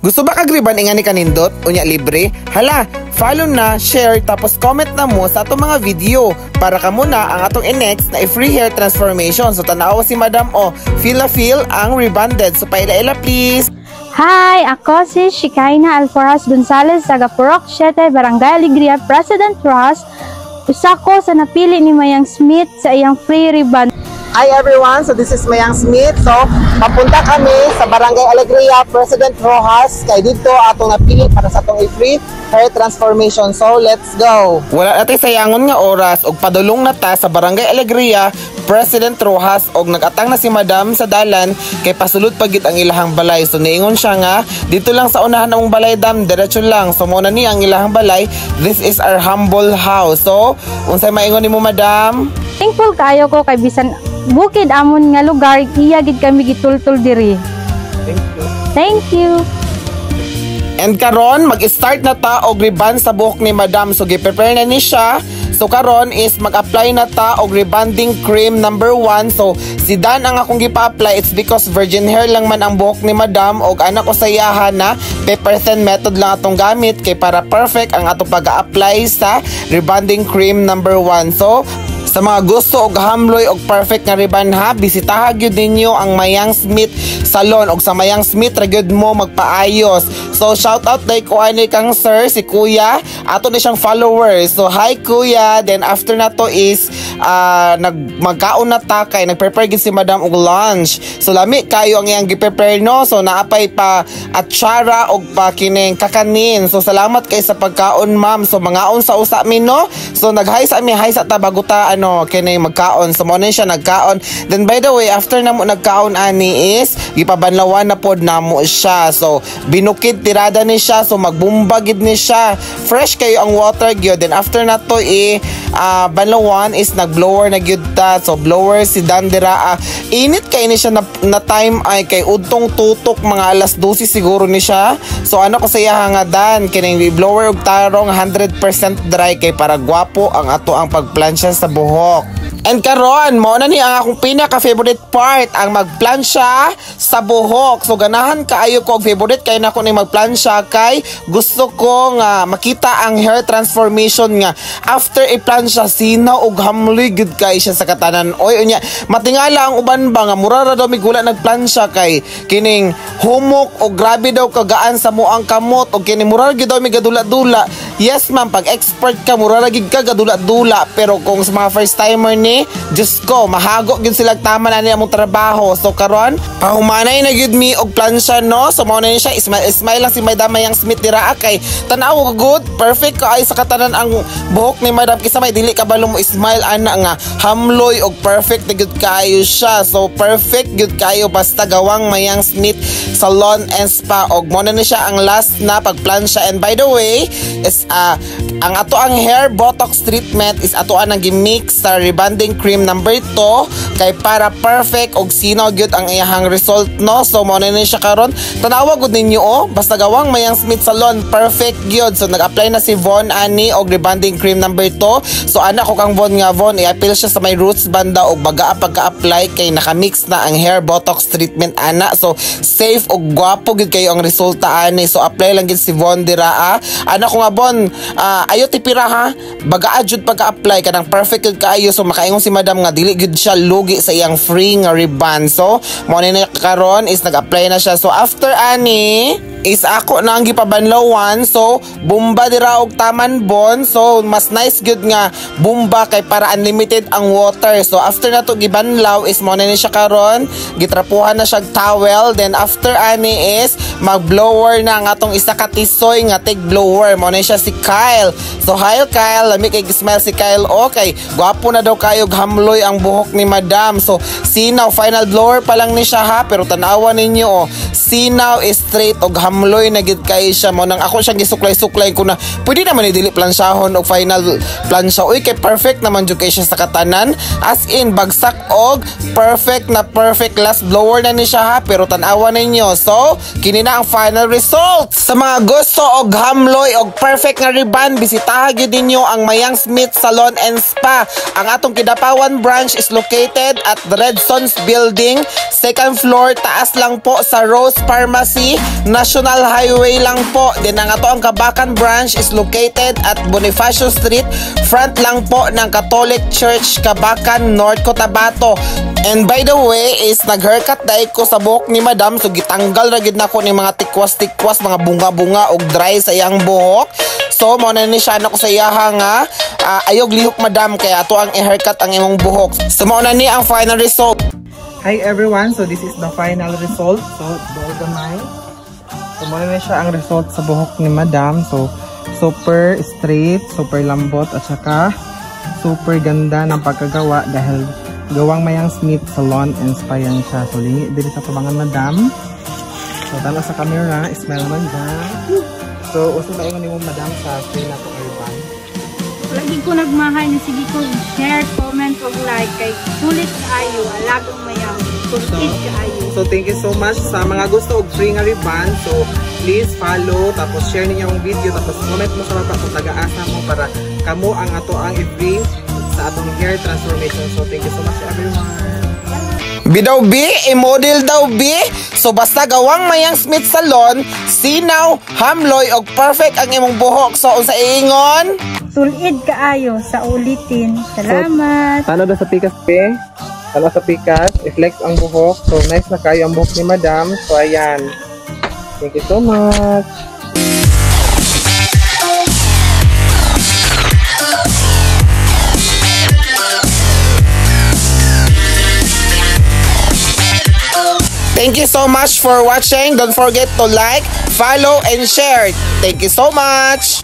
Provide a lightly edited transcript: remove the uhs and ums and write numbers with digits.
Gusto ba kag-ribbon ingani kanindot? Unya libre? Hala, follow na, share, tapos comment na mo sa atong mga video para kamo na ang atong next na free hair transformation. So tanawa si Madam feel ang rebonded. So paila-ila please. Hi, ako si Shikaina Alforaz Gonzalez, taga Purok 7, Barangay Alegria, President Ross. Usa ko sa napili ni Mayang Smith sa iyang free ribbon. Hi everyone, so this is Mayang Smith. So, papunta kami sa Barangay Alegria, President Rojas. Kay dito atong napili para sa atong free hair transformation. So, let's go. Wala natin sayangon nga oras og padulong na ta sa Barangay Alegria, President Rojas og nagatang na si Madam sa dalan kay pasulod pagit ang ilahang balay. So, niingon siya nga dito lang sa unahan namong balay dam, diretso lang. So, muna ni ang ilahang balay. This is our humble house. So, unsay maingon nimo Madam? Thankful kayo ko kay bisan bukid amon nga lugar iya gid kami gitultul diri. Thank you. And karon mag-start na ta og ribbon sa buhok ni Madam. So gi-prepare na ni siya. So karon is mag-apply na ta og rebonding cream number 1. So si Dan ang akong gipa-apply, it's because virgin hair lang man ang buhok ni Madam og anak ko sayahan na pepper thin method lang atong gamit kay para perfect ang atong pag-apply sa rebonding cream number 1. So sa mga gusto og hamloy og perfect nga ribbon ha, bisitaha gyud ninyo ang Mayang Smith Salon og sa Mayang Smith ra gyud mo magpaayos. So shout out dai ko ani kang sir si Kuya, ato na siyang followers. So hi Kuya, then after na to is magkaon na ta kay nagprepare gid si Madam og lunch. So lami kayo ang iyang gi-prepare no. So naapay pa atsara og pa kining kakanin. So salamat kay sa pagkaon ma'am. So mangaon sa usa mi no. So nag-hi sa mi, hi sa ta bago ta kini magkaon. So mo na siya nagkaon. Then by the way, after na mo nagkaon ani is gipabanlawan na pod namo siya. So binukid tirada ni siya. So magbumba gid ni siya. Fresh kayo ang water gyud. Then after na to banlawan is nagblower na gyud ta. So blower si Dandira. Init kay ni siya na time ay kay udtong tutok mga alas 12 siguro ni siya. So ano ko saya nga Dan kining blower og tarong 100% dry kay para gwapo ang ato ang pagplansya sa buhok. And karon mo na ni ang akong pinaka favorite part ang magplansya sa buhok. So ganahan kaayo ko og favorite kay nako ni magplansya kay gusto ko nga makita ang hair transformation nga after i-plansya sinaw og hamloy gud kay siya sa katanan. Oy unya matingala ang uban ba nga mura ra daw migula nagplansya kay kining humok o grabe daw kagaan sa muang kamot o kining mura gid daw migadula-dula. Yes ma'am, pag expert ka mura ra gid ka gadula-dula, pero kung sa mga first timer ni Diyos ko, mahago gyud sila tama na niya mong trabaho. So karon, pahumanay na gyud mi og plansya no. So mao na ni siya, smile lang si Madam Mayang Smith dira kay tanaw good, perfect ka ay sa katanan ang buhok ni Madam kisa may dili ka balo mo smile ana nga hamloy og perfect na gyud kayo siya. So perfect gyud kayo basta gawang Mayang Smith Salon and Spa og mo na ni siya ang last na pagplansya. And by the way, is ang ato ang hair botox treatment is ato ang gimix sa rebonding cream number 2 kay para perfect og sinaw gyud ang iyahang result no. So mo na ni siya karon tanawa gud ninyo basta gawang Mayang Smith Salon perfect gyud. So nag-apply na si Von ani og rebonding cream number 2. So anak ko kang Von nga Von i-appeal siya sa may roots banda og baga pagka-apply kay nakamix na ang hair botox treatment ana. So safe og gwapo gyud kayo ang resulta ani. So apply lang gyud si Von dira anak ko nga Von ayo tipira ha baga jud pagka-apply kanang perfect gyud kaayo. So makaingon si Madam nga dili gyud siya lugi sa iyang free nga ribbon. So mo ni karon is nag-apply na siya. So after ani is ako na ang gipabanlawan. So bumba dira og taman bon. So mas nice gyud nga bumba kay para unlimited ang water. So after na to gibanlaw is mo na ni siya karon gitrapuhan na siya towel. Then after ani is magblower na ang atong isa ka tisoy nga tig blower. Mo na siya si Kyle. So hi Kyle, lami kay smile si Kyle. Okay, gwapo na daw kayo hamloy ang buhok ni Madam. So sinaw final blower pa lang ni siya ha, pero tanawa ninyo sinaw is straight og hamloy na gid kay siya. Mo nang ako siyang gisuklay-suklay ko na pwede naman i-dili plansyahon og final plansya. Uy kay perfect naman jud kay siya sa katanan, as in bagsak og perfect na perfect last blower na ni siya ha, pero tanawa ninyo. So kini na ang final results. Sa mga gusto og hamloy og perfect nga ribbon, bisitahan gyud ninyo ang Mayang Smith Salon and Spa. Ang atong Kidapawan branch is located at the Redsons Building, second floor, taas lang po sa Rose Pharmacy, National Highway lang po. Din ang ato ang Kabakan branch is located at Bonifacio Street, front lang po ng Catholic Church Kabakan, North Cotabato. And by the way, is nag-haircut dahil ko sa buhok ni Madam. So gitanggal na gid nako ni mga tikwas-tikwas, mga bunga-bunga og dry sa iyang buhok. So mo na ni siya nako sa iyaha nga ayog lihok Madam, kaya ato ang i-haircut ang imong buhok. So mo na ni ang final result. Hi everyone, so this is the final result. So doon gamay. So mo na siya ang result sa buhok ni Madam. So super straight, super lambot at saka super ganda ng pagkagawa dahil gawang Mayang Smith Salon and Spa yan siya. So lingi dili sa tubangan Madam. So tala sa camera, smile man dyan. So uso na ingon nimo Madam sa screen na to urban. Lagi ko nagmahay na sige ko share, comment ug like kay sulit kaayo alagang Mayang. Sulit kaayo. So thank you so much sa mga gusto og free nga ribbon. So please follow tapos share ninyo ang video tapos comment mo sa baba kung taga-asa mo para kamo ang ato ang i-free sa atong hair transformation. So thank you so much everyone. Bidaw B, i-model daw B. So basta gawang Mayang Smith Salon, sinaw, hamloy og perfect ang imong buhok. So unsa iingon? Sulid kaayo sa ulitin. Salamat. Ano daw sa pikas P? Ano sa pikas? I-flex ang buhok. So nice na kayo ang buhok ni Madam. So ayan. Thank you so much. Thank you so much for watching. Don't forget to like, follow, and share. Thank you so much.